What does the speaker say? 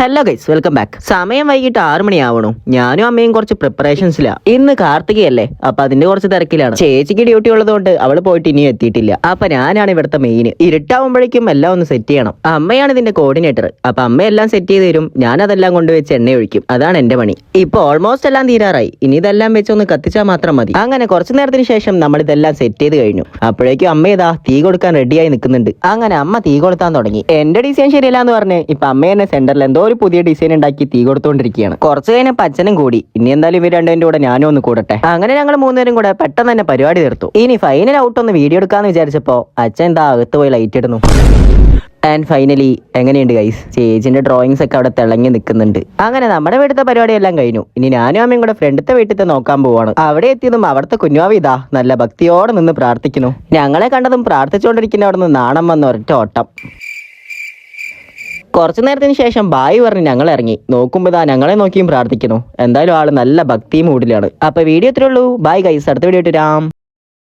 Hello guys, welcome back. സമയം വൈകിട്ട് 6 മണിയാവണു. ഞാനും അമ്മയും കുറച്ച് പ്രിപ്പറേഷൻസിലാ. ഇന്ന് കാർത്തികയല്ലേ, അപ്പൊ അതിന്റെ കുറച്ച് തിരക്കിലാണ്. ചേച്ചിക്ക് ഡ്യൂട്ടി ഉള്ളതുകൊണ്ട് അവള് പോയിട്ട് ഇനിയും എത്തിയിട്ടില്ല. അപ്പൊ ഞാനാണ് ഇവിടുത്തെ മെയിൻ. ഇരുട്ടാവുമ്പോഴേക്കും എല്ലാം ഒന്ന് സെറ്റ് ചെയ്യണം. അമ്മയാണ് ഇതിന്റെ കോർഡിനേറ്റർ. അപ്പൊ അമ്മ എല്ലാം സെറ്റ് ചെയ്ത് തരും. ഞാൻ അതെല്ലാം കൊണ്ടുവച്ച് എണ്ണ ഒഴിക്കും. അതാണ് എന്റെ പണി. ഇപ്പൊ ഓൾമോസ്റ്റ് എല്ലാം തീരാറായി. ഇനി ഇതെല്ലാം വെച്ച് ഒന്ന് കത്തിച്ചാൽ മാത്രം മതി. അങ്ങനെ കുറച്ചു നേരത്തിന് ശേഷം നമ്മൾ ഇതെല്ലാം സെറ്റ് ചെയ്ത് കഴിഞ്ഞു. അപ്പോഴേക്കും അമ്മ ഇതാ തീ കൊടുക്കാൻ റെഡിയായി നിൽക്കുന്നുണ്ട്. അങ്ങനെ അമ്മ തീ കൊടുത്താൻ തുടങ്ങി. എന്റെ ഡിസൈൻ ശരിയല്ലാന്ന് പറഞ്ഞ് ഇപ്പൊ അമ്മ എന്നെ സെന്ററിൽ എന്തോ ഒരു പുതിയ ഡിസൈൻ ഉണ്ടാക്കി തീ കൊടുത്തോണ്ടിരിക്കുകയാണ്. കുറച്ച് കഴിഞ്ഞപ്പോൾ അച്ഛനും കൂടി. ഇനി എന്തായാലും ഇവർ രണ്ടുപേരുടെ കൂടെ ഞാനും ഒന്ന് കൂടട്ടെ. അങ്ങനെ ഞങ്ങൾ മൂന്നുപേരും കൂടെ പെട്ടെന്ന് തന്നെ പരിപാടി തീർത്തു. ഇനി ഫൈനൽ ഔട്ട് ഒന്ന് വീഡിയോ എടുക്കാന്ന് വിചാരിച്ചപ്പോ അച്ഛൻ എന്താ അകത്ത് പോയി ലൈറ്റ് ഇടുന്നു. ആൻഡ് ഫൈനലി എങ്ങനെയുണ്ട് ഗൈസ്? ചേച്ചിന്റെ ഡ്രോയിങ്സ് ഒക്കെ അവിടെ തിളങ്ങി നിൽക്കുന്നുണ്ട്. അങ്ങനെ നമ്മുടെ വീട്ടിലത്തെ പരിപാടിയെല്ലാം കഴിഞ്ഞു. ഇനി ഞാനും അമ്മയും കൂടെ ഫ്രണ്ടിത്തെ വീട്ടിൽ നോക്കാൻ പോവാണ്. അവിടെ എത്തിയതും അവിടുത്തെ കുഞ്ഞാവി ഇതാ നല്ല ഭക്തിയോടെ നിന്ന് പ്രാർത്ഥിക്കുന്നു. ഞങ്ങളെ കണ്ടതും പ്രാർത്ഥിച്ചുകൊണ്ടിരിക്കുന്ന അവിടെ നിന്ന് നാണം വന്ന ഒരൊറ്റ ഓട്ടം. കുറച്ചു നേരത്തിന് ശേഷം ബായ് പറഞ്ഞ് ഞങ്ങൾ ഇറങ്ങി. നോക്കുമ്പോൾ ഇതാ ഞങ്ങളെ നോക്കിയും പ്രാർത്ഥിക്കുന്നു. എന്തായാലും ആള് നല്ല ഭക്തി മൂഡിലാണ്. അപ്പൊ വീഡിയോ ഇത്രേ ഉള്ളൂ. ബൈ ഗൈസ്, അടുത്ത വീഡിയോ ഇട്ട് വരാം.